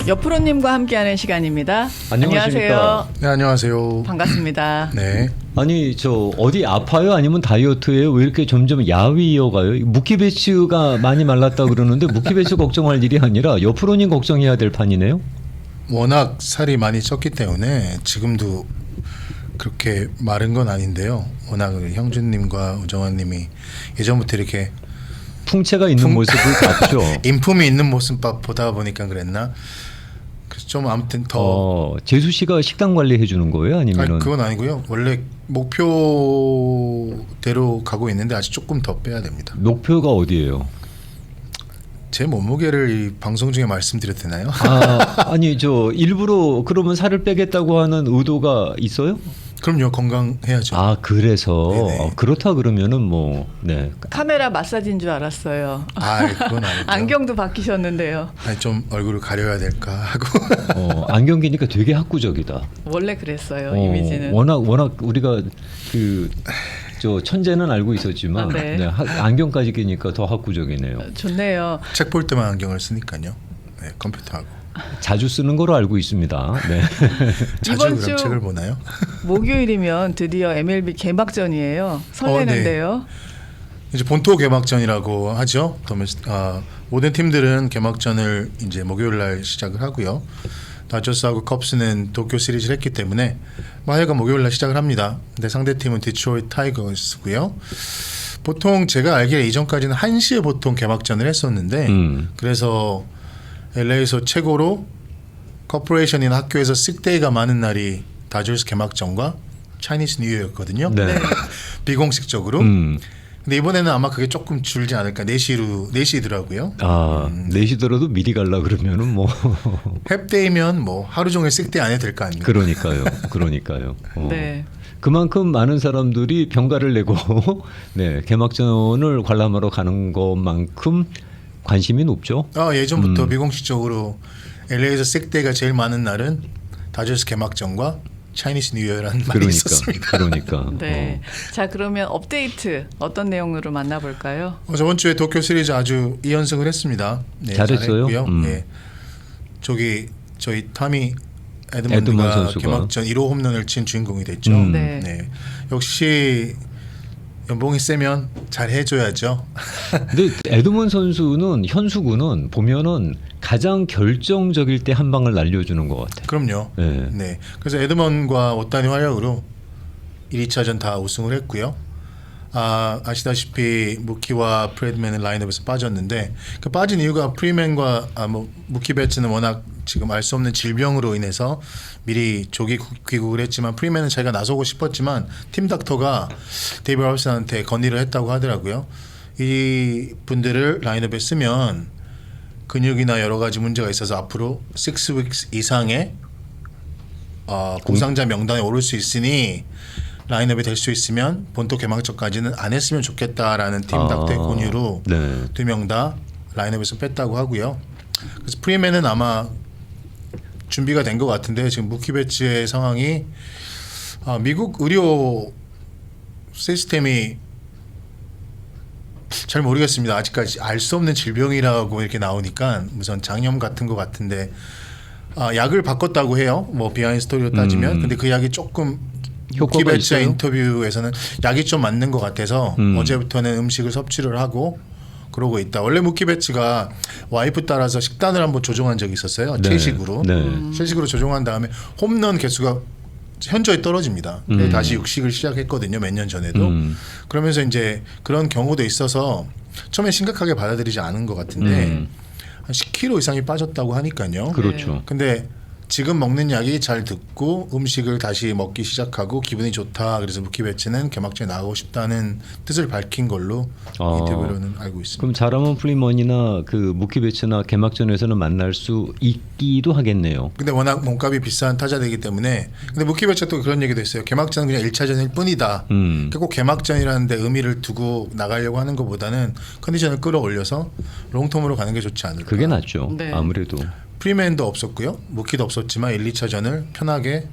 여프로님과 함께하는 시간입니다. 안녕하십니까. 안녕하세요. 네, 안녕하세요. 반갑습니다. 네. 아니 저 어디 아파요? 아니면 다이어트예요? 왜 이렇게 점점 야위어가요? 무키배츠가 많이 말랐다 그러는데 무키배츠 걱정할 일이 아니라 여프로님 걱정해야 될 판이네요. 워낙 살이 많이 쪘기 때문에 지금도 그렇게 마른 건 아닌데요. 워낙 형준님과 우정환님이 예전부터 이렇게 풍채가 있는 모습을 봤죠. 인품이 있는 모습 보다 보니까 그랬나? 그래서 좀 아무튼 더 재수 씨가 식단 관리해 주는 거예요? 아니면은 그건 아니고요. 원래 목표대로 가고 있는데 아직 조금 더 빼야 됩니다. 목표가 어디예요? 제 몸무게를 이 방송 중에 말씀드려도 되나요? 아니 저 일부러 그러면 살을 빼겠다고 하는 의도가 있어요? 그럼요. 건강해야죠. 그래서 네네. 그렇다 그러면은 뭐 네. 카메라 마사지인 줄 알았어요. 그건 아니고요. 안경도 바뀌셨는데요. 아니, 좀 얼굴을 가려야 될까 하고. 안경 끼니까 되게 학구적이다. 원래 그랬어요. 이미지는. 워낙 우리가 그 저 천재는 알고 있었지만 네. 안경까지 끼니까 더 학구적이네요. 좋네요. 책 볼 때만 안경을 쓰니까요. 네, 컴퓨터하고. 자주 쓰는 거로 알고 있습니다. 네. 자주 이번 그럼 주 책을 보나요? 목요일이면 드디어 MLB 개막전이에요. 설레는데요. 이제 본토 개막전이라고 하죠. 모든 팀들은 개막전을 이제 목요일 날 시작을 하고요. 다저스하고 컵스는 도쿄 시리즈를 했기 때문에 하여간 목요일 날 시작을 합니다. 근데 상대 팀은 디트로이트 타이거스고요. 보통 제가 알기에 이전까지는 1시에 보통 개막전을 했었는데 그래서 LA에서 최고로 커퍼레이션이나 학교에서 식데이가 많은 날이 다저스 개막전과 차이니스 뉴이어였거든요. 네. 비공식적으로. 근데 이번에는 아마 그게 조금 줄지 않을까. 4시더라고요. 4시더라도 미리 갈라 그러면은 뭐 햅데이면 뭐 하루 종일 식데이 안 해도 될 거 아닙니까? 그러니까요. 네. 그만큼 많은 사람들이 병가를 내고 네, 개막전을 관람하러 가는 것만큼 관심이 높죠. 예전부터 비공식적으로 LA에서 식데이가 제일 많은 날은 다저스 개막전과 차이니스 뉴이어라는 말이 있었습니다. 그러니까. 네. 자, 그러면 업데이트 어떤 내용으로 만나볼까요? 저번 주에 도쿄 시리즈 아주 2연승을 했습니다. 네, 잘했어요. 잘했고요. 네. 저희 타미 에드먼 에드먼드가 선수가. 개막전 1호 홈런을 친 주인공이 됐죠. 네. 네. 역시 연봉이 세면 잘 해줘야죠. 근데 에드먼 선수는 현수구는 보면은 가장 결정적일 때 한 방을 날려주는 것 같아요. 그럼요. 네. 네. 그래서 에드먼과 오타니 활약으로 1~2차전 다 우승을 했고요. 아시다시피 무키와 프레드맨은 라인업에서 빠졌는데 그 빠진 이유가 프리맨과 무키 배츠는 워낙 지금 알 수 없는 질병으로 인해서 미리 조기 귀국을 했지만 프리맨은 자기가 나서고 싶었지만 팀 닥터가 데이비 롭슨한테 건의를 했다고 하더라고요. 이 분들을 라인업에 쓰면 근육이나 여러 가지 문제가 있어서 앞으로 6weeks 이상의 부상자 명단에 오를 수 있으니 라인업이 될 수 있으면 본토 개막전까지는 안 했으면 좋겠다라는 팀 닥터의 권유로 네. 2명 다 라인업에서 뺐다고 하고요. 그래서 프리맨은 아마 준비가 된 것 같은데 지금 무키 배츠의 상황이 미국 의료 시스템이 잘 모르겠습니다. 아직까지 알 수 없는 질병이라고 이렇게 나오니까 우선 장염 같은 것 같은데 약을 바꿨다고 해요. 뭐 비하인드 스토리로 따지면 근데 그 약이 조금 무키 배츠의 인터뷰에서는 약이 좀 맞는 것 같아서 어제부터는 음식을 섭취를 하고 그러고 있다. 원래 무키 배츠가 와이프 따라서 식단을 한번 조정한 적이 있었어요. 네. 채식으로. 네. 채식으로 조정한 다음에 홈런 개수가 현저히 떨어집니다. 다시 육식을 시작했거든요. 몇 년 전에도. 그러면서 이제 그런 경우도 있어서 처음에 심각하게 받아들이지 않은 것 같은데 한 10kg 이상이 빠졌다고 하니까요. 그렇죠. 근데 지금 먹는 약이 잘 듣고 음식을 다시 먹기 시작하고 기분이 좋다. 그래서 무키 배츠는 개막전에 나가고 싶다는 뜻을 밝힌 걸로 인터뷰로는 알고 있습니다. 그럼 잘하면 프리먼이나 그 무키 배츠나 개막전에서는 만날 수 있기도 하겠네요. 근데 워낙 몸값이 비싼 타자들이기 때문에 근데 무키 배츠가 또 그런 얘기도 했어요. 개막전은 그냥 1차전일 뿐이다. 꼭 개막전이라는 데 의미를 두고 나가려고 하는 것보다는 컨디션을 끌어올려서 롱텀으로 가는 게 좋지 않을까. 그게 낫죠. 네. 아무래도. 프리맨도 없었고요. 무키도 없었지만 1~2차전을 편하게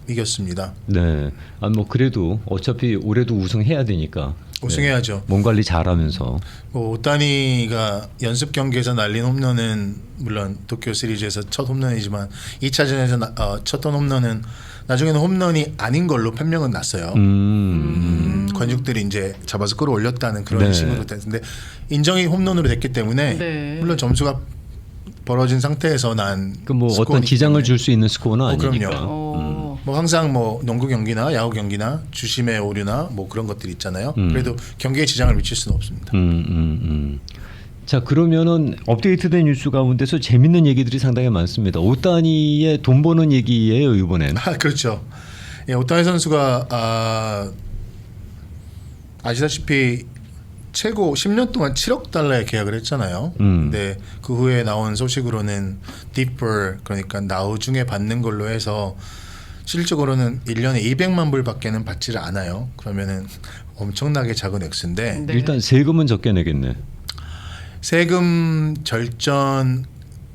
이겼습니다. 네. 아, 뭐 그래도 어차피 올해도 우승해야 되니까. 우승해야죠. 네. 몸 관리 잘하면서. 뭐 오타니가 연습 경기에서 날린 홈런은 물론 도쿄 시리즈에서 첫 홈런이지만 2차전에서 쳤던 홈런은 나중에는 홈런이 아닌 걸로 판명은 났어요. 관중들이 이제 잡아서 끌어올렸다는 그런 네. 식으로 됐는데 인정이 홈런으로 됐기 때문에 네. 물론 점수가 벌어진 상태에서 난 그 뭐 어떤 스코어이기 지장을 때문에. 줄 수 있는 스코어는 아니니까. 어. 뭐 항상 뭐 농구 경기나 야구 경기나 주심의 오류나 뭐 그런 것들이 있잖아요. 그래도 경기에 지장을 미칠 수는 없습니다. 자, 그러면은 업데이트된 뉴스 가운데서 재밌는 얘기들이 상당히 많습니다. 오타니의 돈 버는 얘기예요, 이번엔. 아, 그렇죠. 예, 오타니 선수가 아시다시피 최고 10년 동안 7억 달러의 계약을 했잖아요. 근데 그 후에 나온 소식으로는 디퍼 그러니까 나중에 받는 걸로 해서 실질적으로는 1년에 200만 불밖에는 받지를 않아요. 그러면은 엄청나게 작은 액수인데 네. 일단 세금은 적게 내겠네. 세금 절전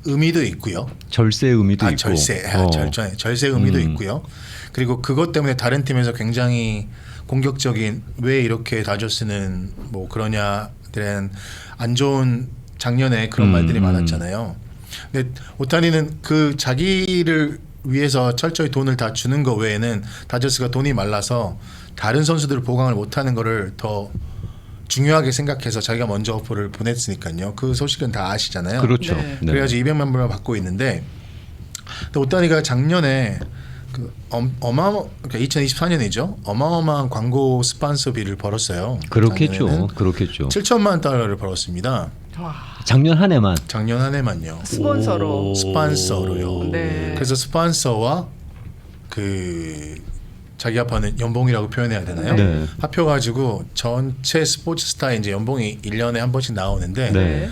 의미도 있고요. 절세 의미도 있고. 절세 의미도 있고요. 그리고 그것 때문에 다른 팀에서 굉장히 공격적인 왜 이렇게 다저스는 뭐 그러냐 대한 안 좋은 작년에 그런 말들이 많았잖아요. 근데 오타니는 그 자기를 위해서 철저히 돈을 다 주는 거 외에는 다저스가 돈이 말라서 다른 선수들을 보강을 못하는 거를 더 중요하게 생각해서 자기가 먼저 오퍼를 보냈으니까요. 그 소식은 다 아시잖아요. 그렇죠. 네. 네. 그래가지고 200만 불만 받고 있는데 근데 오타니가 작년에 그 그러니까 2024년이죠. 어마어마한 광고 스폰서비를 벌었어요. 그렇겠죠. 그렇겠죠. 7천만 달러를 벌었습니다. 와, 작년 한 해만. 작년 한 해만요. 스폰서로. 스폰서로요. 네. 그래서 스폰서와 그 자기 아빠는 연봉이라고 표현해야 되나요? 네. 합쳐가지고 전체 스포츠 스타의 이제 연봉이 1년에 한 번씩 나오는데 네.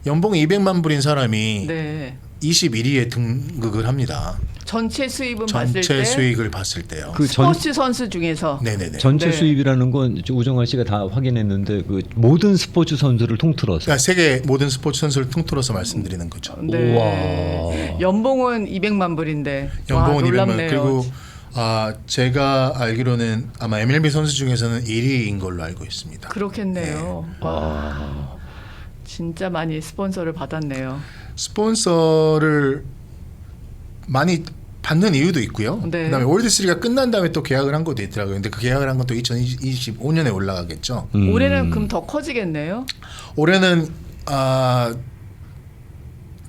연봉이 200만 불인 사람이 네. 21위에 등극을 합니다. 전체 수입은 봤을 전체 때 수익을 봤을 때요. 그 스포츠 선수 중에서 네네네. 전체 네. 수입이라는 건 우정환 씨가 다 확인했는데 그 모든 스포츠 선수를 통틀어서. 그러니까 세계 모든 스포츠 선수를 통틀어서 말씀드리는 거죠. 네. 우와. 연봉은 200만 불인데 연봉은 와, 200만 놀랍네요. 그리고 제가 알기로는 아마 MLB 선수 중에서는 1위인 걸로 알고 있습니다. 그렇겠네요. 와, 진짜 많이 스폰서를 받았네요. 스폰서를 많이 받는 이유도 있고요. 네. 그다음에 월드시리즈가 끝난 다음에 또 계약을 한 것도 있더라고요. 근데 그 계약을 한 건 또 2025년에 올라가겠죠. 올해는 그럼 더 커지겠네요. 올해는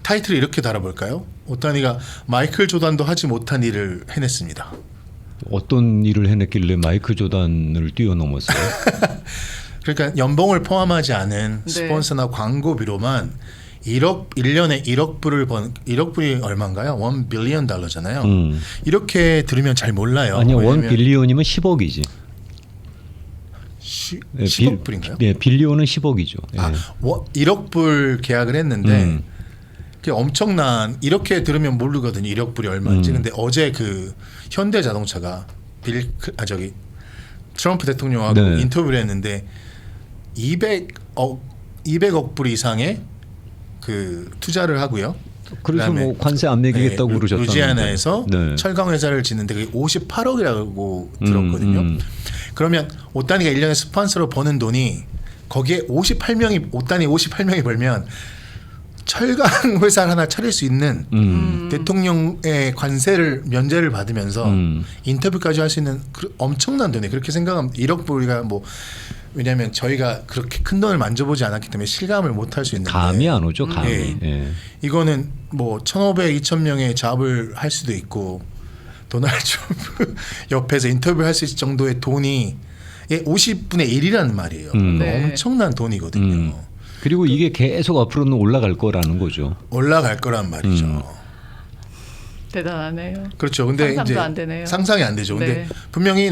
타이틀을 이렇게 달아볼까요? 오타니가 마이클 조단도 하지 못한 일을 해냈습니다. 어떤 일을 해냈길래 마이클 조단을 뛰어넘었어요? 그러니까 연봉을 포함하지 않은 네. 스폰서나 광고비로만 1년에 1억 불을 1억 불이 얼마인가요? 1 빌리언 달러잖아요. 이렇게 들으면 잘 몰라요. 아니요, 원 왜냐면 빌리언이면 10억이지. 10억 불인가요? 네, 빌리언은 10억이죠. 예. 1억 불 계약을 했는데 그게 엄청난 이렇게 들으면 모르거든요. 1억 불이 얼마인지. 근데 어제 그 현대자동차가 트럼프 대통령하고 네. 인터뷰를 했는데 200억 불 이상의 그 투자를 하고요. 그래서 그다음에 뭐 관세 안 매기겠다고 그러셨다는데. 루지아나에서 네. 철강 회사를 짓는데 그게 58억이라고 들었거든요. 그러면 오타니가 1년에 스폰서로 버는 돈이 거기에 오타니 58명이 벌면 철강 회사를 하나 차릴 수 있는 대통령의 관세를 면제를 받으면서 인터뷰까지 할 수 있는 엄청난 돈이 그렇게 생각하면 1억 불이가 뭐 왜냐하면 저희가 그렇게 큰 돈을 만져보지 않았기 때문에 실감을 못 할 수 있는데 감이 안 오죠, 감이. 예. 예. 이거는 뭐 1,500, 2,000명의 잡을 할 수도 있고 도널드 트럼프 옆에서 인터뷰할 수 있을 정도의 돈이 50분의 1이라는 말이에요. 네. 엄청난 돈이거든요. 그리고 이게 계속 앞으로는 올라갈 거라는 거죠. 올라갈 거란 말이죠. 대단하네요. 그렇죠. 근데 상상도 이제 안 되네요. 상상이 안 되죠. 근데 네. 분명히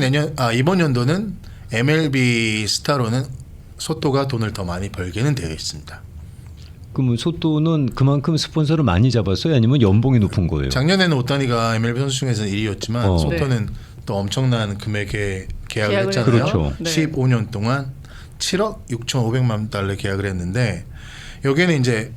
이번 연도는 MLB 스타로는 소토가 돈을 더 많이 벌게는 되어 있습니다. 그럼 소토는 그만큼 스폰서를 많이 잡았어요? 아니면 연봉이 높은 거예요? 작년에는 오타니가 MLB 선수 중에서는 1위였지만 소토는 또 엄청난 금액의 계약을 했잖아요. 그렇죠. 네. 15년 동안 7억 6,500만 달러 계약을 했는데 여기는 이제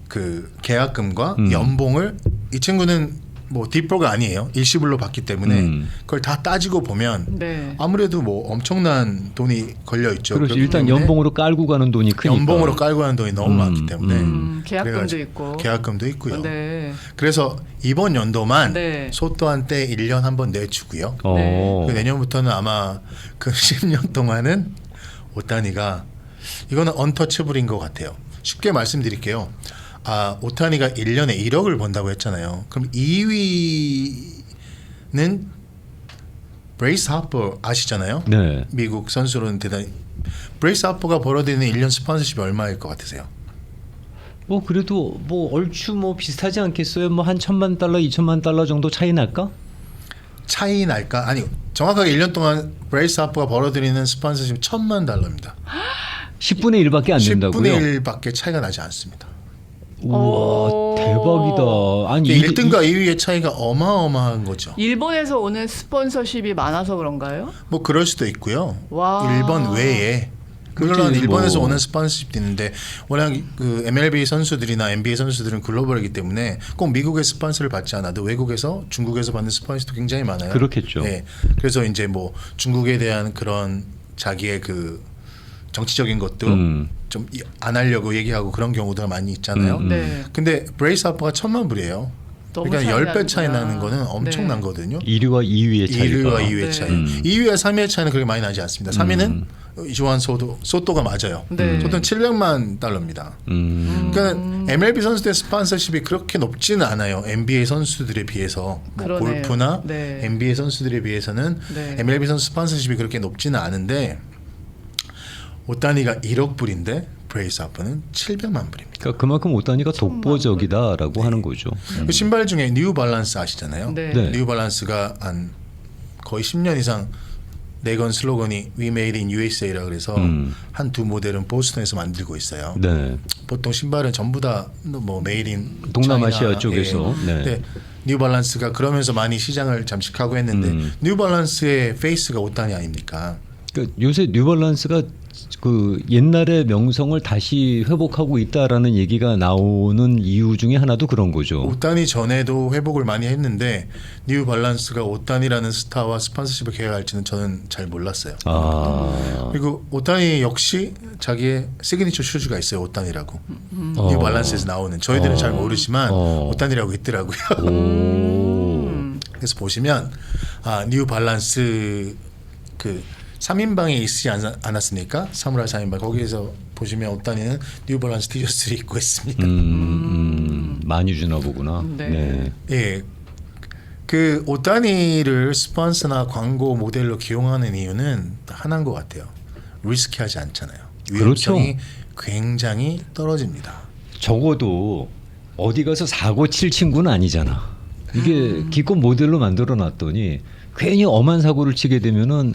그 계약금과 연봉을 이 친구는 뭐 딥버가 아니에요. 일시불로 받기 때문에 그걸 다 따지고 보면 네. 아무래도 뭐 엄청난 돈이 걸려 있죠. 그렇죠. 그렇기 일단 때문에 연봉으로 깔고 가는 돈이 크니까. 연봉으로 깔고 하는 돈이 너무 많기 때문에 계약금도 그래가지고 있고. 계약금도 있고요. 네. 그래서 이번 연도만 네. 소또한테 1년 한번 내주고요. 어. 그 내년부터는 아마 그 10년 동안은 오타니가 이거는 언터치블인 것 같아요. 쉽게 말씀드릴게요. 오타니가 1년에 1억을 번다고 했잖아요. 그럼 2위는 브레이스 하퍼 아시잖아요. 네. 미국 선수로는 대단히 브레이스 하퍼가 벌어들이는 1년 스폰서십이 얼마일 것 같으세요? 뭐 그래도 뭐 얼추 뭐 비슷하지 않겠어요? 뭐 한 $1,000만, $2,000만 정도 차이 날까? 차이 날까? 아니 정확하게 1년 동안 브레이스 하퍼가 벌어들이는 스폰서십 $1,000만. 10분의 1밖에 안 된다고요? 10분의 1밖에 차이가 나지 않습니다. 우와 오. 대박이다. 아니 1등과 2위의 차이가 어마어마한 거죠. 일본에서 오는 스폰서십이 많아서 그런가요? 뭐 그럴 수도 있고요. 와. 일본 외에 물론 그치, 일본에서 뭐. 오는 스폰서십도 있는데 워낙 그 MLB 선수들이나 NBA 선수들은 글로벌이기 때문에 꼭 미국의 스폰서를 받지 않아도 외국에서 중국에서 받는 스폰서도 굉장히 많아요. 그렇겠죠. 네. 그래서 이제 뭐 중국에 대한 그런 자기의 그 정치적인 것도 좀 안 하려고 얘기하고 그런 경우도 많이 있잖아요. 네. 근데 브레이스 하퍼가 $1,000,000이에요. 너무 그러니까 차이 10배 차이 나는구나. 나는 거는 엄청난거든요. 1위와 2위의 차이가. 1위와 2위의 네. 차이. 2위와 3위의 차이는 그렇게 많이 나지 않습니다. 3위는 이조한 소또가 맞아요. 네. 소또는 $700만. 그러니까 MLB 선수들의 스폰서십이 그렇게 높지는 않아요. NBA 선수들에 비해서 뭐 그러네요. 골프나 네. NBA 선수들에 비해서는 네. MLB 선수 스폰서십이 그렇게 높지는 않은데 오타니가 1억 불인데 브레이스 하퍼는 $700만. 그러니까 그만큼 오타니가 독보적이다라고 하는 거죠. 그 신발 중에 뉴 발란스 아시잖아요. 네. 네. 뉴 발란스가 한 거의 10년 이상 내건 슬로건이 We Made in USA라 그래서 한 두 모델은 보스턴에서 만들고 있어요. 네. 보통 신발은 전부 다 뭐 메이드 인 동남아시아 쪽에서. 네. 네. 뉴 발란스가 그러면서 많이 시장을 잠식하고 했는데 뉴 발란스의 페이스가 오타니 아닙니까? 그러니까 요새 뉴발란스가 그 옛날의 명성을 다시 회복하고 있다라는 얘기가 나오는 이유 중에 하나도 그런 거죠. 오타니 전에도 회복을 많이 했는데 뉴 발란스가 오타니라는 스타와 스폰서십을 계약할지는 저는 잘 몰랐어요. 그리고 오타니 역시 자기의 시그니처 슈즈가 있어요. 오타니라고. 뉴 발란스에서 나오는. 저희들은 잘 모르지만 오타니라고 있더라고요. 그래서 보시면 뉴 발란스 그 3인방에 있지 않았습니까? 사무라이 4인방. 거기에서 보시면 오타니는 뉴 발란스 티셔츠를 입고 있습니다. 많이 주나 보구나. 네. 네. 예. 그 오타니를 스폰서나 광고 모델로 기용하는 이유는 하나인 것 같아요. 리스키하지 않잖아요. 위험성이 굉장히 떨어집니다. 적어도 어디 가서 사고 칠 친구는 아니잖아. 이게 기껏 모델로 만들어 놨더니 괜히 엄한 사고를 치게 되면은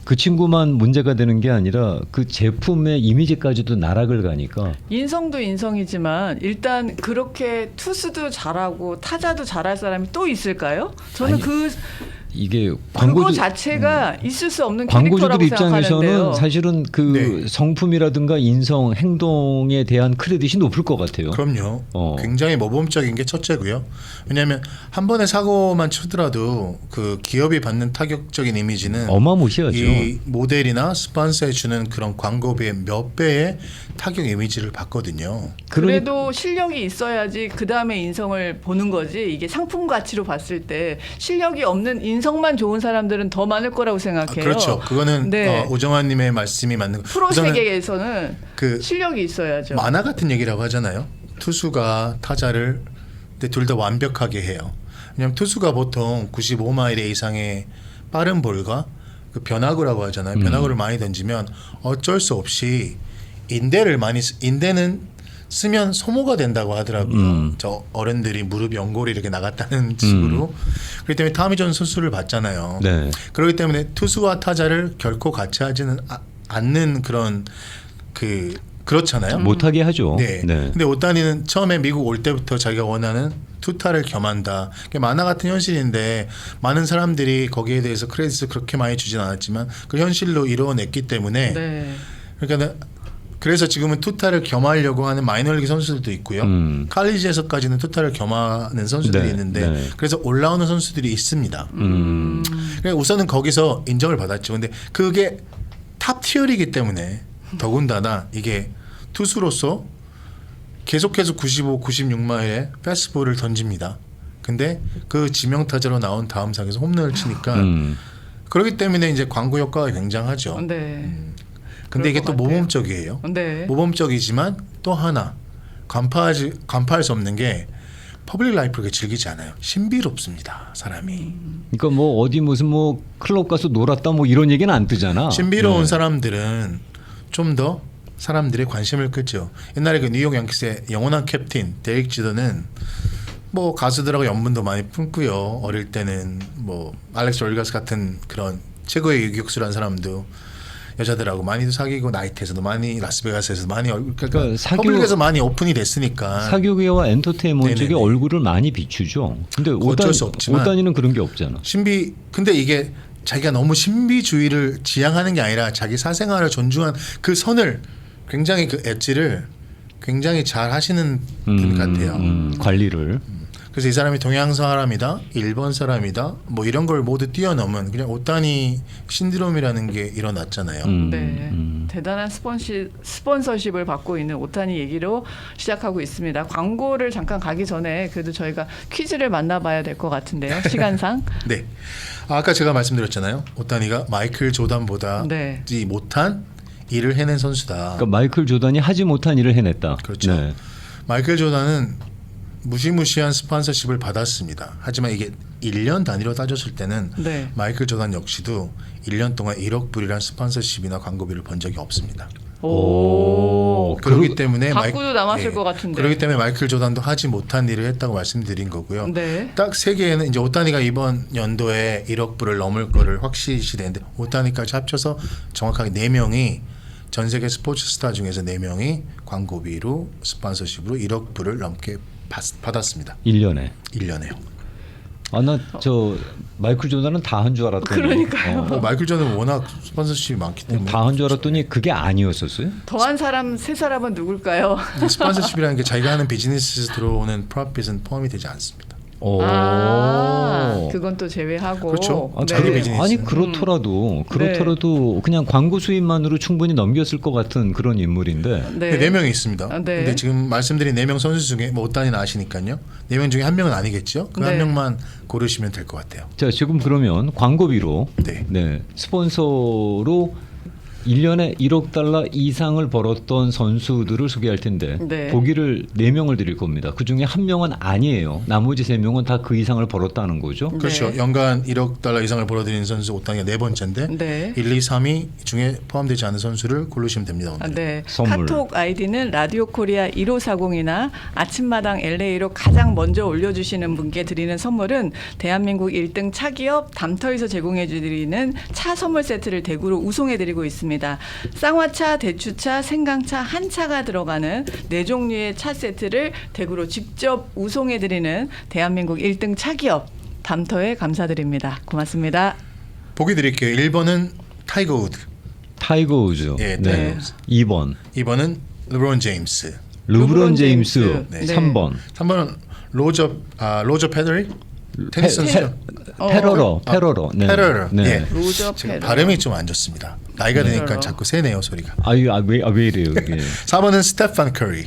그 친구만 문제가 되는 게 아니라 그 제품의 이미지까지도 나락을 가니까. 인성도 인성이지만 일단 그렇게 투수도 잘하고 타자도 잘할 사람이 또 있을까요? 저는 아니, 이게 그거 자체가 있을 수 없는 광고주들 캐릭터라고 입장에서는 생각하는데요. 사실은 그 네. 성품이라든가 인성, 행동에 대한 크레딧이 높을 것 같아요. 그럼요. 어. 굉장히 모범적인 게 첫째고요. 왜냐하면 한 번의 사고만 치더라도 그 기업이 받는 타격적인 이미지는 어마무시하죠. 이 모델이나 스폰서에 주는 그런 광고비의 몇 배의 타격 이미지를 받거든요. 그래도 실력이 있어야지 그 다음에 인성을 보는 거지. 이게 상품 가치로 봤을 때 실력이 없는 인성만 좋은 사람들은 더 많을 거라고 생각해요. 그렇죠. 그거는 네. 오정환님의 말씀이 맞는 거. 프로 우선은 세계에서는 그 실력이 있어야죠. 만화 같은 얘기라고 하잖아요. 투수가 타자를 둘 다 완벽하게 해요. 왜냐하면 투수가 보통 95마일 이상의 빠른 볼과 그 변화구라고 하잖아요. 변화구를 많이 던지면 어쩔 수 없이 인대는 쓰면 소모가 된다고 하더라고요. 저 어른들이 무릎 연골이 이렇게 나갔다는 식으로. 그렇기 때문에 타미존 수술을 받잖아요. 네. 그렇기 때문에 투수와 타자를 결코 같이 하지는 않는 그런 그렇잖아요. 못하게 하죠. 네. 근데 오타니는 처음에 미국 올 때부터 자기가 원하는 투타를 겸한다. 그게 만화 같은 현실인데 많은 사람들이 거기에 대해서 크레딧을 그렇게 많이 주진 않았지만 그 현실로 이루어냈기 때문에 네. 그러니까 그래서 지금은 투타를 겸하려고 하는 마이너리그 선수들도 있고요. 칼리지에서까지는 투타를 겸하는 선수들이 네, 있는데 네. 그래서 올라오는 선수들이 있습니다. 그러니까 우선은 거기서 인정을 받았죠. 근데 그게 탑 티어이기 때문에 더군다나 이게 투수로서 계속해서 95, 96마일에 패스트볼을 던집니다. 근데 그 지명타자로 나온 다음 상에서 홈런을 치니까 그렇기 때문에 이제 광고 효과가 굉장하죠. 네. 근데 이게 또 그럴 것 같아요. 모범적이에요. 네. 모범적이지만 또 하나 간파할 수 없는 게 퍼블릭 라이프를 즐기지 않아요. 신비롭습니다. 사람이. 그러니까 뭐 어디 무슨 뭐 클럽 가서 놀았다 뭐 이런 얘기는 안 뜨잖아. 신비로운 네. 사람들은 좀 더 사람들의 관심을 끌죠. 옛날에 그 뉴욕 양키스의 영원한 캡틴 데릭 지더는 뭐 가수들하고 연분도 많이 품고요. 어릴 때는 뭐 알렉스 올가스 같은 그런 최고의 유격수란 사람도 여자들하고 많이도 사귀고 나이트에서도 많이 라스베가스에서도 많이 그러니까 퍼블릭에서 많이 오픈이 됐으니까 사교계와 엔터테인먼트 쪽에 네네네. 얼굴을 많이 비추죠. 근데 어쩔 수 없지만 오단이는 그런 게 없잖아. 근데 이게 자기가 너무 신비주의를 지향하는 게 아니라 자기 사생활을 존중한 그 선을 굉장히 그 엣지를 굉장히 잘 하시는 분 같아요. 관리를. 그래서 이 사람이 동양 사람이다, 일본 사람이다, 뭐 이런 걸 모두 뛰어넘은 그냥 오타니 신드롬이라는 게 일어났잖아요. 네. 대단한 스폰서십을 받고 있는 오타니 얘기로 시작하고 있습니다. 광고를 잠깐 가기 전에 그래도 저희가 퀴즈를 만나봐야 될 것 같은데요. 시간상. 네. 아까 제가 말씀드렸잖아요. 오타니가 마이클 조단보다 네. 못한 일을 해낸 선수다. 그러니까 마이클 조단이 하지 못한 일을 해냈다. 그렇죠. 네. 마이클 조단은 무시무시한 스폰서십을 받았습니다. 하지만 이게 1년 단위로 따졌을 때는 네. 마이클 조단 역시도 1년 동안 1억 불이란 스폰서십이나 광고비를 번 적이 없습니다. 오. 그렇기 때문에 바꾸도 남았을 것 같은데. 그렇기 때문에 마이클 조단도 하지 못한 일을 했다고 말씀드린 거고요. 네. 딱 세 개에는 이제 오타니가 이번 연도에 1억 불을 넘을 거를 확실시되는데 오타니까지 합쳐서 정확하게 4명이 전 세계 스포츠 스타 중에서 4명이 광고비로 스폰서십으로 1억 불을 넘게 받았습니다. 1년에. 1년에요. 아, 나 저 마이클 조단은 다 한 줄 알았더니. 그러니까요. 마이클 조단은 워낙 스폰서십이 많기 때문에 다 한 줄 알았더니 그게 아니었었어요? 더한 사람 세 사람은 누굴까요? 스폰서십이라는 게 자기가 하는 비즈니스에서 들어오는 프로핏은 포함이 되지 않습니다. 오. 그건 또 제외하고. 그렇죠. 아, 자기 그래. 비즈니스. 아니 그렇더라도 그냥 광고 수입만으로 충분히 넘겼을 것 같은 그런 인물인데. 네. 4명이 있습니다. 네. 근데 지금 말씀드린 4명 선수 중에 뭐 오타니는 아시니까요. 4명 중에 한 명은 아니겠죠. 그 한 네. 명만 고르시면 될 것 같아요. 자, 지금 그러면 광고비로 네. 스폰서로 1년에 1억 달러 이상을 벌었던 선수들을 소개할 텐데 네. 보기를 4명을 드릴 겁니다. 그중에 한 명은 아니에요. 나머지 3명은 다 그 이상을 벌었다는 거죠. 그렇죠. 네. 연간 1억 달러 이상을 벌어들이는 선수 오타니가 4번째인데 네. 1, 2, 3위 중에 포함되지 않은 선수를 고르시면 됩니다. 오늘. 네. 선물. 카톡 아이디는 라디오 코리아 1540이나 아침마당 LA로 가장 먼저 올려주시는 분께 드리는 선물은 대한민국 1등 차기업 담터에서 제공해드리는 차 선물 세트를 대구로 우송해드리고 있습니다. 쌍화차, 대추차, 생강차, 한차가 들어가는 4종류의 차 세트를 대구로 직접 우송해드리는 대한민국 1등 차기업 담터에 감사드립니다. 고맙습니다. 보기 드릴게요. 1번은 타이거 우드, 타이거 우즈. 예, 네. 타이거 우즈. 2번2번은 르브론 제임스, 르브론 제임스. 네. 3번 3번은 로저 페더리 테니스 선수죠. 페러러. 네. 페러러. 네. 예. 로저 지금 페러러. 발음이 좀 안 좋습니다. 나이가 되니까 페러러. 자꾸 새네요 소리가. 왜 이래요 이게? 4번은 스테판 커리.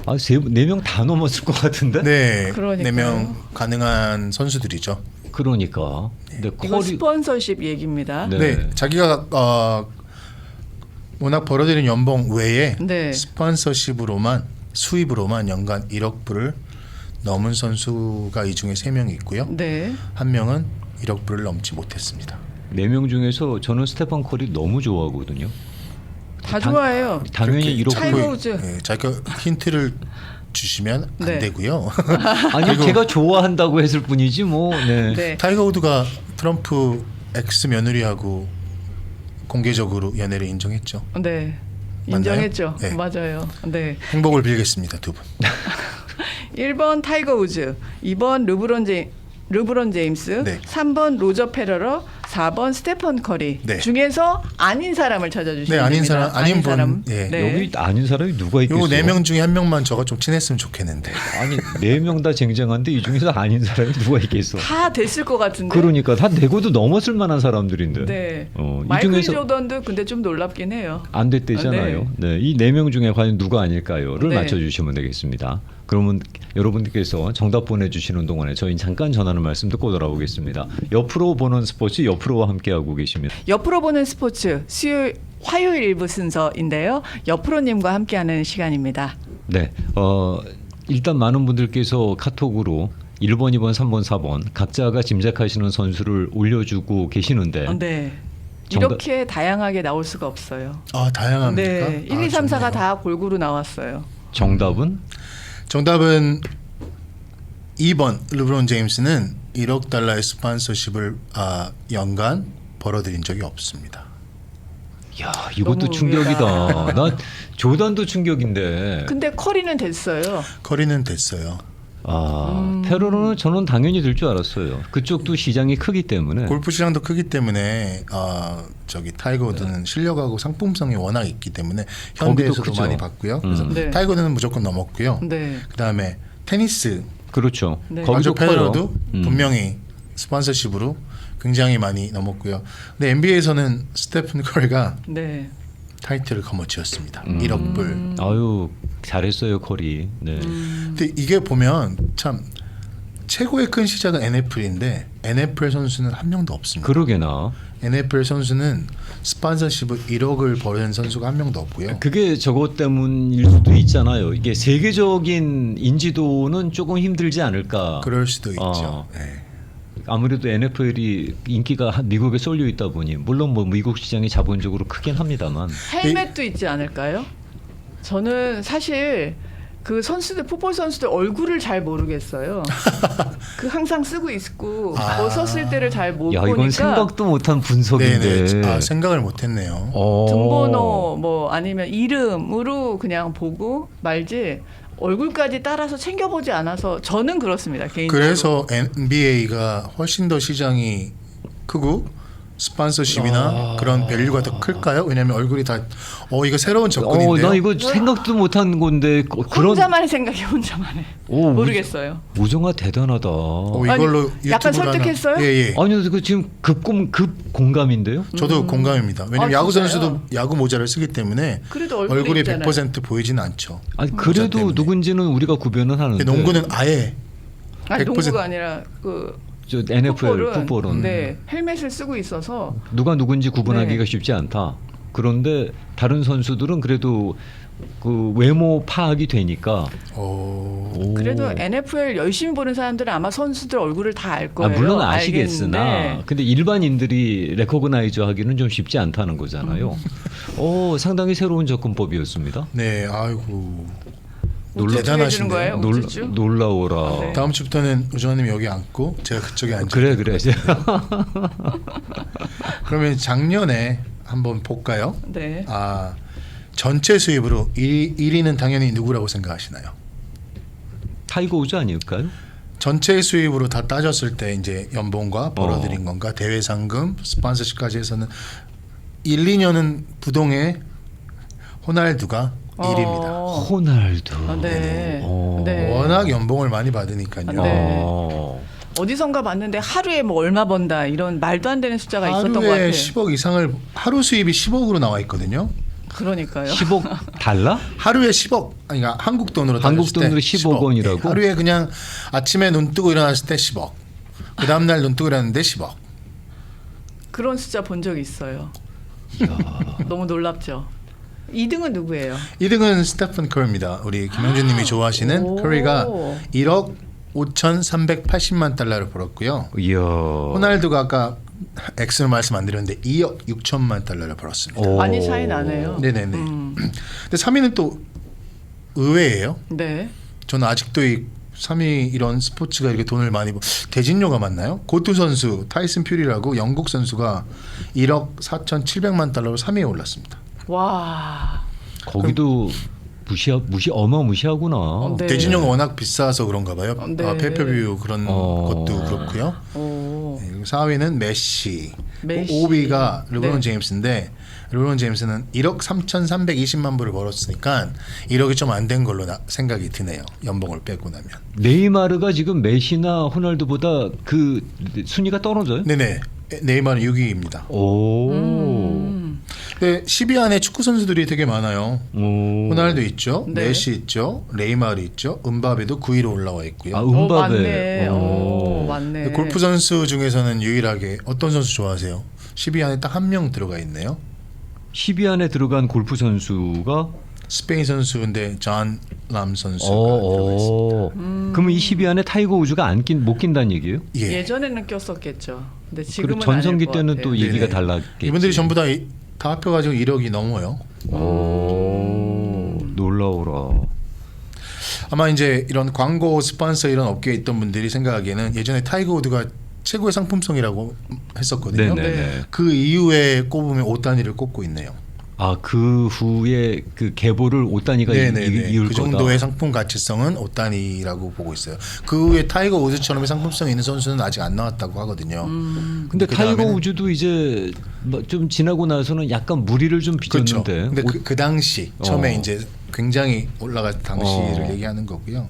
아, 4명 다 넘었을 것 같은데? 네, 그러니까요. 4명 가능한 선수들이죠. 그러니까. 근데 이거 스폰서십 얘기입니다. 네. 네, 자기가 워낙 벌어들인 연봉 외에 네. 스폰서십으로만 수입으로만 연간 1억 불을 넘은 선수가 이 중에 3명이 있고요. 네. 한 명은 1억 불을 넘지 못했습니다. 4명 중에서 저는 스테판 커리 너무 좋아하거든요. 다 좋아해요. 당연히 그렇게 1억 타이거 불. 우즈. 네, 자기가 힌트를 주시면 안 네. 되고요. 아니 그리고- 제가 좋아한다고 했을 뿐이지 뭐. 네. 네. 타이거 우드가 트럼프 엑스 며느리하고 공개적으로 연애를 인정했죠. 네. 맞나요? 인정했죠. 네. 맞아요. 네. 행복을 빌겠습니다, 두 분. 1번 타이거 우즈, 2번 르브론 제임스, 네. 3번 로저 페러러, 4번 스테펀 커리 네. 중에서 아닌 사람을 찾아주시면 네, 아닌 됩니다. 사람, 아닌 분. 예. 네. 여기 아닌 사람이 누가 있겠어? 요 4명 중에 한 명만 저가 좀 친했으면 좋겠는데. 아니 4명 다 쟁쟁한데 이 중에서 아닌 사람이 누가 있겠어? 다 됐을 것 같은데. 그러니까 다 내고도 넘었을 만한 사람들인데. 네. 이 마이클 중에서 조던도 근데 좀 놀랍긴 해요. 안 됐대잖아요. 네. 이 4명 중에 과연 누가 아닐까요?를 네. 맞춰주시면 되겠습니다. 그러면 여러분들께서 정답 보내주시는 동안에 저희는 잠깐 전하는 말씀 듣고 돌아오겠습니다. 옆으로 보는 스포츠 옆으로와 함께하고 계십니다. 옆으로 보는 스포츠 수요일 화요일 일부 순서인데요. 옆으로님과 함께하는 시간입니다. 네. 일단 많은 분들께서 카톡으로 1번, 2번, 3번, 4번 각자가 짐작하시는 선수를 올려주고 계시는데 네. 정답- 이렇게 다양하게 나올 수가 없어요. 아, 다양합니까? 네. 1, 2, 3, 4가 좋네요. 다 골고루 나왔어요. 정답은 정답은 2번 르브론 제임스는 1억 달러의 스폰서십을 연간 벌어들인 적이 없습니다. 야 이것도 너무 충격이다. 의외다. 나 조단도 충격인데. 근데 커리는 됐어요. 커리는 됐어요. 페로로는 저는 당연히 될 줄 알았어요. 그쪽도 시장이 크기 때문에. 골프 시장도 크기 때문에 저기 타이거 우드는 실력하고 상품성이 워낙 있기 때문에 현대에서도 크죠. 많이 봤고요. 그래서 네. 타이거 우드는 무조건 넘었고요. 네. 그다음에 테니스 그렇죠. 네. 거기도 로저 페데러도 커요. 분명히 스폰서십으로 굉장히 많이 넘었고요. 근데 NBA에서는 스테픈 커리가 네. 타이틀을 거머쥐었습니다. 1억 불. 아유 잘했어요 커리. 네. 근데 이게 보면 참 최고의 큰 시작은 NFL인데 NFL 선수는 한 명도 없습니다. 그러게나. NFL 선수는 스폰서십을 1억을 버는 선수가 한 명도 없고요. 그게 저것 때문일 수도 있잖아요. 이게 세계적인 인지도는 조금 힘들지 않을까. 그럴 수도 있죠. 어. 네. 아무래도 NFL이 인기가 미국에 쏠려 있다 보니 물론 뭐 미국 시장이 자본적으로 크긴 합니다만. 헬멧도 있지 않을까요? 저는 사실 그 선수들 풋볼 선수들 얼굴을 잘 모르겠어요. 그 항상 쓰고 있고 벗었을 때를 잘 못 야 보니까 이건 생각도 못한 분석인데. 네네. 생각을 못했네요. 등번호 뭐 아니면 이름으로 그냥 보고 말지 얼굴까지 따라서 챙겨보지 않아서 저는 그렇습니다. 개인적으로. 그래서 NBA가 훨씬 더 시장이 크고 스폰서십이나 그런 밸류가 더 클까요? 왜냐하면 얼굴이 다 이거 새로운 접근인데요. 나 이거 생각도 못한 건데 그런. 혼자만의 생각이 혼자만의. 오, 모르겠어요. 우정아 대단하다. 이걸로 아니, 약간 유튜브를 설득했어요? 하나. 예. 아니 그 지금 급 공감인데요. 저도 공감입니다. 왜냐하면 아, 야구 진짜요? 선수도 야구 모자를 쓰기 때문에 그래도 얼굴이 얼굴이 있잖아요. 100% 보이지는 않죠. 아니 모자 그래도 때문에. 누군지는 우리가 구별은 하는데. 근데 농구는 아예 아니 100% 농구가 아니라 그 저 NFL 풋볼은, 풋볼은 네 헬멧을 쓰고 있어서 누가 누군지 구분하기가 네. 쉽지 않다. 그런데 다른 선수들은 그래도 그 외모 파악이 되니까. 오. 그래도 NFL 열심히 보는 사람들은 아마 선수들 얼굴을 다 알 아, 거예요. 물론 아시겠으나 알겠는데. 근데 일반인들이 레코그나이즈 하기는 좀 쉽지 않다는 거잖아요. 상당히 새로운 접근법이었습니다. 네, 아이고 어떻게 해주는 대단하신데요. 거예요? 우쭈쭈? 놀라워라. 네. 다음 주부터는 우정아님 여기 앉고 제가 그쪽에 앉아. 그래. 그러면 작년에 한번 볼까요? 네. 전체 수입으로 1위는 당연히 누구라고 생각하시나요? 타이거 우즈 아닐까요? 전체 수입으로 다 따졌을 때 이제 연봉과 벌어들인 건가 대회 상금, 스폰서십까지 해서는 1, 2년은 부동의 호날두가 1위입니다. 호날두. 네. 어. 네. 워낙 연봉을 많이 받으니까요. 네. 어디선가 봤는데 하루에 뭐 얼마 번다 이런 말도 안 되는 숫자가 있었던 것 같아요. 하루에 10억 이상을 하루 수입이 10억으로 나와 있거든요. 그러니까요. 10억 달러? 하루에 10억, 아니 그러니까 한국 돈으로 한국 따졌을 때 돈으로 10억 원이라고? 네, 하루에 그냥 아침에 눈 뜨고 일어났을 때 10억. 그 다음 날 눈 뜨고 일어났는데 10억. 그런 숫자 본 적 있어요. 너무 놀랍죠. 2등은 누구예요? 2등은 스테픈 커리입니다. 우리 김영준님이 좋아하시는 오. 커리가 1억 5,380만 달러를 벌었고요. 이야. 호날두가 아까 X로 말씀 안 드렸는데 2억 6천만 달러를 벌었습니다. 많이 차이 나네요. 네네네. 근데 3위는 또 의외예요. 네. 저는 아직도 이 3위 이런 스포츠가 이렇게 돈을 많이 대진료가 맞나요? 고투 선수 타이슨 퓨리라고 영국 선수가 1억 4,700만 달러로 3위에 올랐습니다. 와. 거기도 어마무시하구나. 네. 대진료가 워낙 비싸서 그런가 봐요. 네. 페이퍼뷰 그런 것도 그렇고요. 오. 네, 4위는 메시, 메시. 5위가 르브론 네. 제임스인데 르브론 제임스는 1억 3,320만 불을 벌었으니까 1억이 좀 안 된 걸로 생각이 드네요. 연봉을 빼고 나면. 네이마르가 지금 메시나 호날두보다 그 순위가 떨어져요? 네네. 네이마르는 6위입니다. 오. 네, 10위 안에 축구 선수들이 되게 많아요. 오. 호날두 있죠, 네. 메시 있죠, 네이마르 있죠, 은바베도 9위로 올라와 있고요. 아, 오, 은바베. 맞네. 오, 오. 맞네. 골프 선수 중에서는 유일하게 어떤 선수 좋아하세요? 10위 안에 딱 한 명 들어가 있네요. 10위 안에 들어간 골프 선수가 스페인 선수인데 존 람 선수가 들어가 있습니다. 그러면 이 10위 안에 타이거 우즈가 못 낀다는 얘기예요? 예. 예전에는 꼈었겠죠. 근데 지금은 그리고 전성기 아닐 것 때는 같아요. 또 얘기가 네네. 달랐겠지. 이분들이 전부 다 합쳐가지고 1억이 넘어요. 오, 놀라워라. 아마 이제 이런 광고 스폰서 이런 업계에 있던 분들이 생각하기에는 예전에 타이거 우드가 최고의 상품성이라고 했었거든요. 네네네. 그 이후에 꼽으면 옷 단위를 꼽고 있네요. 아, 그 후에 그 계보를 옷 단위가 이을 그 거다. 정도의 상품 가치성은 옷 단위라고 보고 있어요. 그 후에 타이거 우즈처럼의 상품성이 있는 선수는 아직 안 나왔다고 하거든요. 근데 그 타이거 다음에는- 우즈도 이제 뭐좀 지나고 나서는 약간 무리를 좀 그렇죠. 빚었는데. 근데 그 당시 처음에 이제 굉장히 올라갈 당시를 어. 얘기하는 거고요.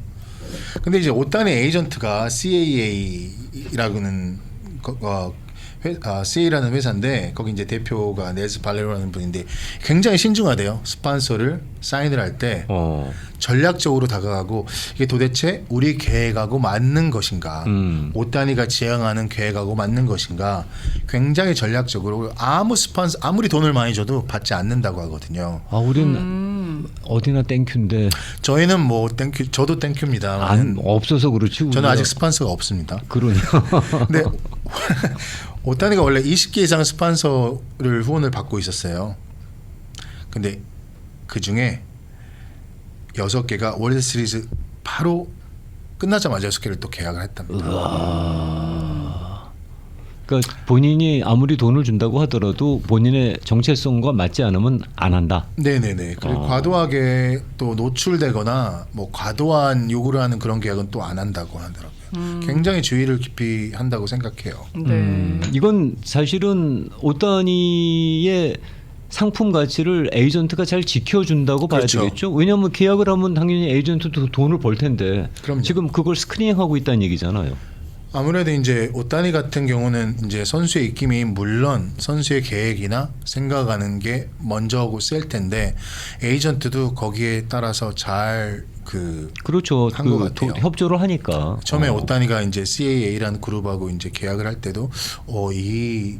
근데 이제 옷 단위 에이전트가 CAA라고는 CA라는 회사인데 거기 이제 대표가 넬스 발레로라는 분인데 굉장히 신중하대요. 스폰서를 사인을 할 때 전략적으로 다가가고 이게 도대체 우리 계획하고 맞는 것인가, 옷 단위가 지향하는 계획하고 맞는 것인가, 굉장히 전략적으로 아무 스폰서 아무리 돈을 많이 줘도 받지 않는다고 하거든요. 아, 우린 어디나 땡큐인데 저희는 뭐 땡큐, 저도 땡큐입니다. 안 없어서 그렇지. 저는 우리가. 아직 스폰서가 없습니다. 그러니까. 근데 옷 단위가 원래 20개 이상 스폰서를 후원을 받고 있었어요. 근데 그 중에 6개가 월드 시리즈 바로 끝나자마자 6개를 또 계약을 했답니다. 그러니까 본인이 아무리 돈을 준다고 하더라도 본인의 정체성과 맞지 않으면 안 한다. 네네네. 그리고 과도하게 또 노출되거나 뭐 과도한 요구를 하는 그런 계약은 또 안 한다고 하더라고요. 굉장히 주의를 깊이 한다고 생각해요. 네. 이건 사실은 옷 단위의 상품 가치를 에이전트가 잘 지켜준다고 봐야 그렇죠. 되겠죠. 왜냐하면 계약을 하면 당연히 에이전트도 돈을 벌 텐데 그럼요. 지금 그걸 스크리닝하고 있다는 얘기잖아요. 아무래도 이제 옷 단위 같은 경우는 이제 선수의 입김이 물론 선수의 계획이나 생각하는 게 먼저고 셀 텐데 에이전트도 거기에 따라서 잘 그렇죠. 한것 같아요. 협조를 하니까. 처음에 옷 단위가 이제 CAA라는 그룹하고 이제 계약을 할 때도 이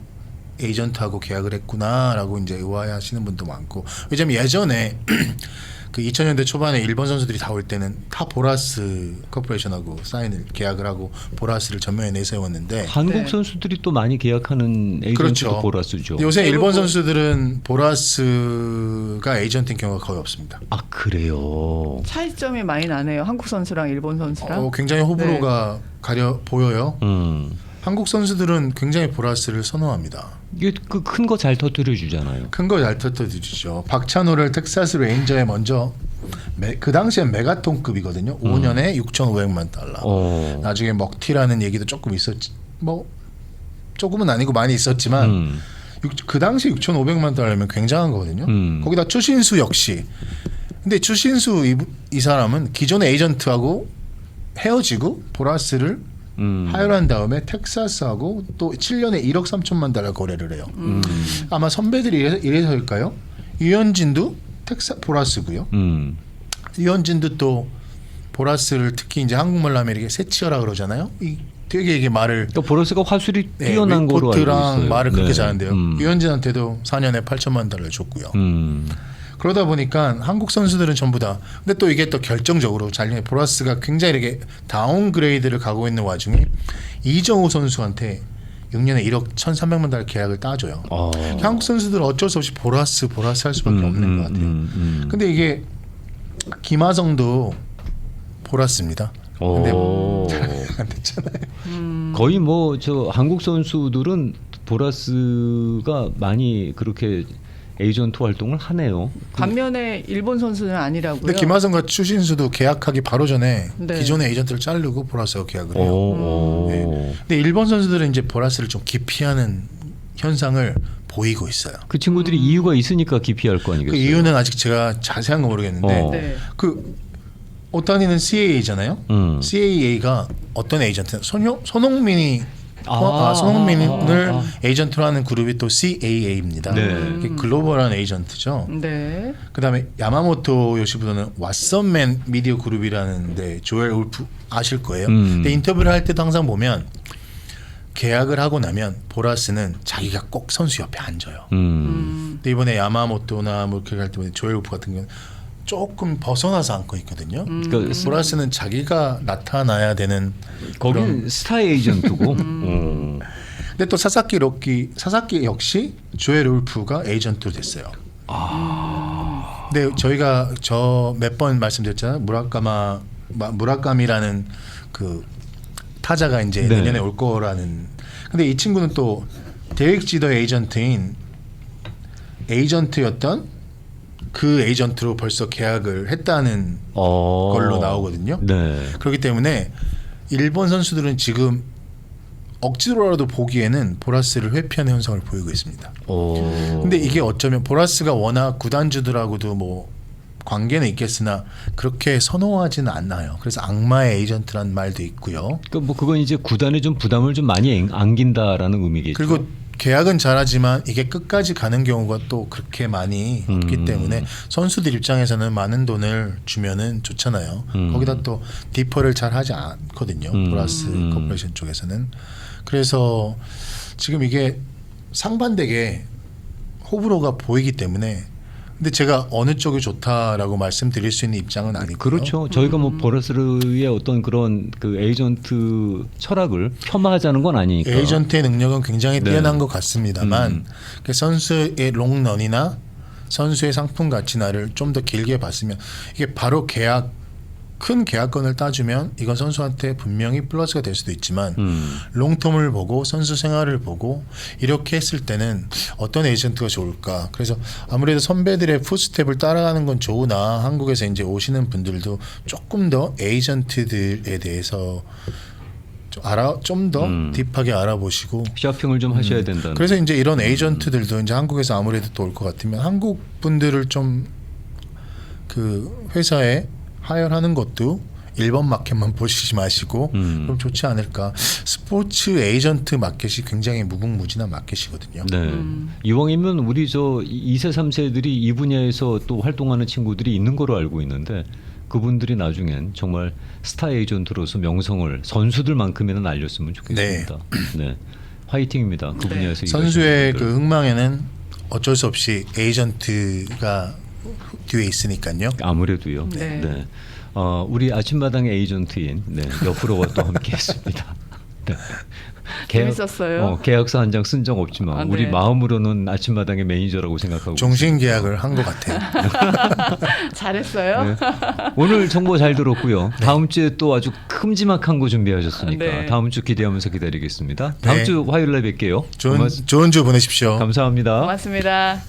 에이전트하고 계약을 했구나라고 이제 의아해하시는 분도 많고. 왜냐면 예전에 그 2000년대 초반에 일본 선수들이 다 올 때는 다 보라스 코퍼레이션하고 사인을 계약을 하고 보라스를 전면에 내세웠는데 한국 네. 선수들이 또 많이 계약하는 에이전트도 그렇죠. 보라스죠. 요새 일본 대부분- 선수들은 보라스가 에이전트인 경우가 거의 없습니다. 아, 그래요. 차이점이 많이 나네요. 한국 선수랑 일본 선수랑. 굉장히 호불호가 가려 보여요. 한국 선수들은 굉장히 보라스를 선호합니다. 이게 그 큰 거 잘 터뜨려 주잖아요. 큰 거 잘 터뜨리죠. 박찬호를 텍사스 레인저에 먼저 그 당시엔 메가톤급이거든요. 5년에 6,500만 달러. 나중에 먹튀라는 얘기도 조금 있었지. 뭐 조금은 아니고 많이 있었지만 그 당시 6,500만 달러면 굉장한 거거든요. 거기다 추신수 역시. 근데 추신수 이 사람은 기존의 에이전트하고 헤어지고 보라스를 하혈한 다음에 텍사스하고 또 7년에 1억 3천만 달러 거래를 해요. 아마 선배들이 이래서일까요? 유현진도 보라스고요. 유현진도 또 보라스를 특히 이제 한국말로 하면 이렇게 새치어라 그러잖아요. 되게 이게 말을 그러니까 보라스가 화술이 뛰어난 거로 알고 리포트랑 있어요. 말을 그렇게 네. 잘하는데요. 유현진한테도 4년에 8천만 달러 줬고요. 그러다 보니까 한국 선수들은 전부 다 근데 또 이게 또 결정적으로 보라스가 굉장히 이렇게 다운그레이드를 가고 있는 와중에 이정우 선수한테 6년에 1억 1,300만 달러 계약을 따줘요. 한국 선수들은 어쩔 수 없이 보라스 할 수밖에 없는 것 같아요. 근데 이게 김하성도 보라스입니다. 근데 안 됐잖아요. 거의 뭐 저 한국 선수들은 보라스가 많이 그렇게 에이전트 활동을 하네요. 반면에 일본 선수는 아니라고요. 근데 김하성과 추신수도 계약하기 바로 전에 네. 기존의 에이전트를 자르고 보라스와 계약을 해요. 네. 근데 일본 선수들은 이제 보라스를 좀 기피하는 현상을 보이고 있어요. 그 친구들이 이유가 있으니까 기피할 거 그 아니겠어요? 이유는 아직 제가 자세한 거 모르겠는데 네. 그 오타니는 CAA잖아요. CAA가 어떤 에이전트? 손흥민이 손흥민을 에이전트로 하는 그룹이 또 CAA입니다. 네. 글로벌한 에이전트죠. 네. 그다음에 야마모토 요시부도는 왓썸맨 미디어 그룹이라는데 조엘 울프 아실 거예요. 근데 인터뷰를 할 때도 항상 보면 계약을 하고 나면 보라스는 자기가 꼭 선수 옆에 앉아요. 근데 이번에 야마모토나 뭐 그렇게 할 때 조엘 울프 같은 경우는 조금 벗어나서 앉고 있거든요. 그러니까 보라스는 자기가 나타나야 되는 거긴 스타 에이전트고. 근데 또 사사키 역시 조엘 울프가 에이전트로 됐어요. 근데 저희가 저 몇 번 말씀드렸잖아요. 무라카미라는 그 타자가 이제 네. 내년에 올 거라는. 근데 이 친구는 또 데릭 지더 에이전트였던 그 에이전트로 벌써 계약을 했다는 걸로 나오거든요. 네. 그렇기 때문에 일본 선수들은 지금 억지로라도 보기에는 보라스를 회피하는 현상을 보이고 있습니다. 근데 이게 어쩌면 보라스가 워낙 구단주들하고도 뭐 관계는 있겠으나 그렇게 선호하지는 않나요. 그래서 악마의 에이전트라는 말도 있고요. 그러니까 뭐 그건 이제 구단에 좀 부담을 좀 많이 안긴다라는 의미겠죠. 그리고 계약은 잘하지만 이게 끝까지 가는 경우가 또 그렇게 많이 없기 때문에 선수들 입장에서는 많은 돈을 주면은 좋잖아요. 거기다 또 디퍼를 잘 하지 않거든요. 보라스 코퍼레이션 쪽에서는. 그래서 지금 이게 상반되게 호불호가 보이기 때문에 근데 제가 어느 쪽이 좋다라고 말씀드릴 수 있는 입장은 아니고요. 그렇죠. 저희가 뭐 보라스의 어떤 그런 그 에이전트 철학을 폄하하자는 건 아니니까. 에이전트의 능력은 굉장히 네. 뛰어난 것 같습니다만 그 선수의 롱런이나 선수의 상품 가치나를 좀 더 길게 봤으면 이게 바로 큰 계약건을 따주면 이건 선수한테 분명히 플러스가 될 수도 있지만 롱텀을 보고 선수 생활을 보고 이렇게 했을 때는 어떤 에이전트가 좋을까. 그래서 아무래도 선배들의 풋스텝을 따라가는 건 좋으나 한국에서 이제 오시는 분들도 조금 더 에이전트들에 대해서 좀 더 딥하게 알아보시고 쇼핑을 좀 하셔야 된다는. 그래서 이제 이런 에이전트들도 이제 한국에서 아무래도 또 올 것 같으면 한국 분들을 좀 그 회사에 하열하는 것도 일본 마켓만 보시지 마시고 그럼 좋지 않을까. 스포츠 에이전트 마켓이 굉장히 무궁무진한 마켓이거든요. 네. 이왕이면 우리 저 2세 3세들이 이 분야에서 또 활동하는 친구들이 있는 거로 알고 있는데 그분들이 나중엔 정말 스타 에이전트로서 명성을 선수들만큼이나 알렸으면 좋겠습니다. 네. 화이팅입니다. 그 분야에서 선수의 일하시는 그 분들. 흥망에는 어쩔 수 없이 에이전트가 뒤에 있으니까요. 아무래도요. 네. 네. 우리 아침마당의 에이전트인 옆으로가 또 함께했습니다. 네. 재밌었어요. 계약서 한 장 쓴 적 없지만 네. 우리 마음으로는 아침마당의 매니저라고 생각하고 종신 계약을 한 것 같아요. 잘했어요. 네. 오늘 정보 잘 들었고요. 다음 주에 또 아주 큼지막한 거 준비하셨으니까 네. 다음 주 기대하면서 기다리겠습니다. 다음 네. 주 화요일에 뵐게요. 좋은 주 보내십시오. 감사합니다. 고맙습니다.